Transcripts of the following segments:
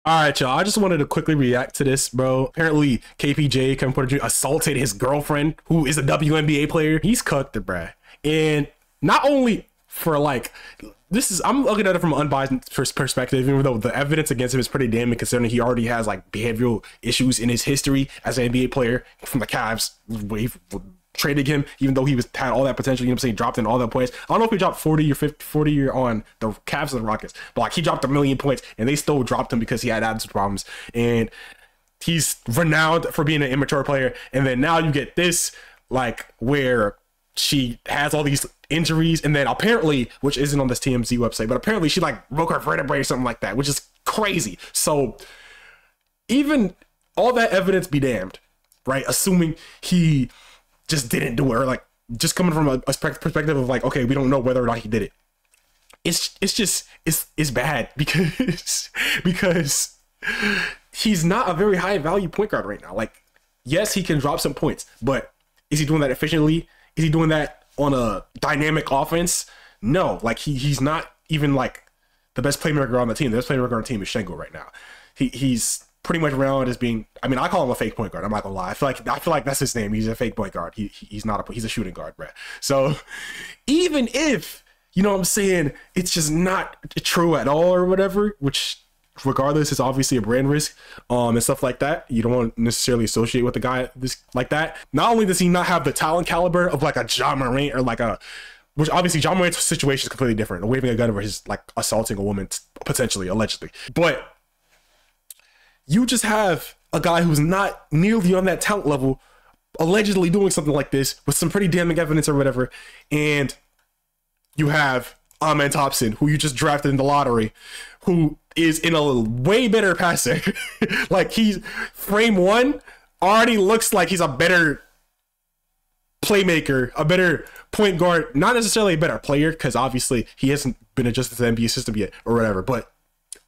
All right, y'all. I just wanted to quickly react to this, bro. Apparently, KPJ, Kevin Porter Jr., assaulted his girlfriend, who is a WNBA player. He's cooked it, bruh. And not only for like, I'm looking at it from an unbiased perspective, even though the evidence against him is pretty damning, considering he already has like behavioral issues in his history as an NBA player from the Cavs. We've traded him, even though he had all that potential, you know what I'm saying, dropped in all that points. I don't know if he dropped 40 or 50, 40 on the Cavs and the Rockets, but like he dropped 1 million points and they still dropped him because he had attitude problems. And he's renowned for being an immature player. And then now you get this, like, where she has all these injuries, and then apparently, which isn't on this TMZ website, but apparently she like broke her vertebrae or something like that, which is crazy. So even all that evidence be damned, right? Assuming he just didn't do it, or like just coming from a perspective of like, okay, we don't know whether or not he did it. It's bad because he's not a very high value point guard right now. Like, yes, he can drop some points, but is he doing that efficiently? Is he doing that on a dynamic offense? No, like he's not even like the best playmaker on the team. The best playmaker on the team is Shengo right now. He's pretty much around as being, I mean, I call him a fake point guard. I'm not gonna lie. I feel like that's his name. He's a fake point guard. He's not he's a shooting guard, bruh. So even if, you know what I'm saying, it's just not true at all or whatever, which regardless is obviously a brand risk and stuff like that. You don't want to necessarily associate with a guy like that. Not only does he not have the talent caliber of like a Ja Morant or like which obviously Ja Morant's situation is completely different, waving a gun versus like assaulting a woman potentially, allegedly, but you just have a guy who's not nearly on that talent level allegedly doing something like this with some pretty damning evidence or whatever. And you have Amen Thompson, who you just drafted in the lottery, who is in a way better passer. Like, he's frame one already looks like he's a better playmaker, a better point guard, not necessarily a better player, because obviously he hasn't been adjusted to the NBA system yet or whatever, but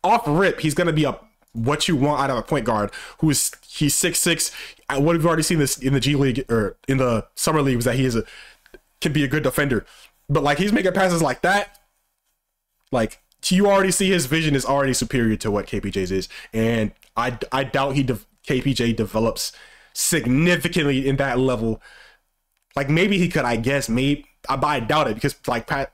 off rip, he's going to be what you want out of a point guard he's 6'6". What we've already seen this in the G League or in the summer league was that he can be a good defender. But like, he's making passes like that, like, you already see his vision is already superior to what KPJ's is, and I doubt KPJ develops significantly in that level. Like, maybe he could, I guess, but I doubt it, because like that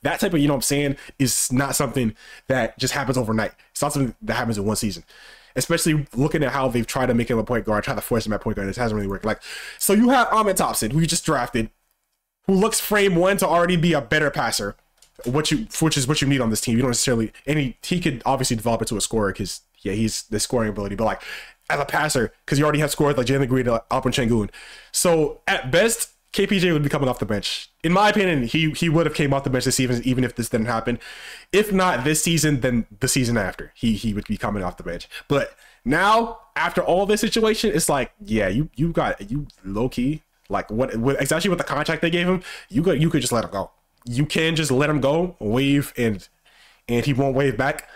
type of, you know what I'm saying, is not something that just happens overnight. It's not something that happens in one season, especially looking at how they've tried to make him a point guard, try to force him at point guard, and it hasn't really worked. Like, so you have Amen Thompson, who you just drafted, who looks frame one to already be a better passer, which is what you need on this team. You don't necessarily, he could obviously develop into a scorer, because yeah, he's the scoring ability, but like as a passer, because you already have scores like Jalen Green, Alperen Sengun. So at best, KPJ would be coming off the bench. In my opinion, he would have came off the bench this season, even if this didn't happen. If not this season, then the season after, he would be coming off the bench. But now, after all this situation, it's like, yeah, you low key, like what especially with the contract they gave him, you could just let him go. You can just let him go, wave, and he won't wave back,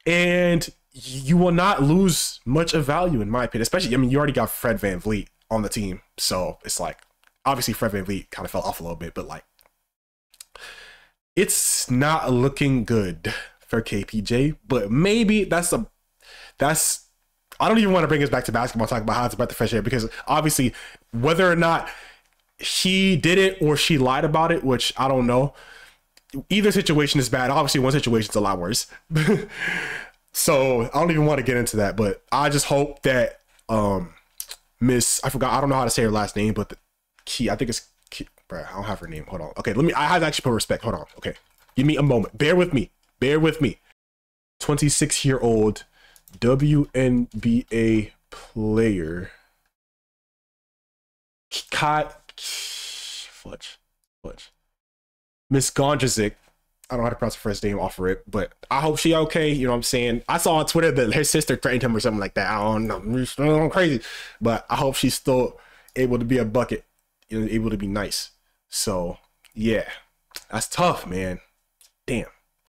and you will not lose much of value, in my opinion. Especially, I mean, you already got Fred VanVleet on the team, so it's like, obviously Fred VanVleet kind of fell off a little bit, but like, it's not looking good for KPJ. But maybe that's I don't even want to bring us back to basketball, talk about how it's about the fresh air, because obviously whether or not he did it or she lied about it, which I don't know, either situation is bad. Obviously one situation's a lot worse. So I don't even want to get into that, but I just hope that I don't know how to say her last name, but I think it's bro, I don't have her name. Hold on. Okay, I have to actually put respect. Hold on. Okay, give me a moment. Bear with me. 26-year-old WNBA player. Miss Gondrezick. I don't know how to pronounce her first name off of it, but I hope she okay. You know what I'm saying? I saw on Twitter that her sister threatened him or something like that. I don't know. I'm crazy, but I hope she's still able to be a bucket, able to be nice. So yeah, that's tough, man. Damn.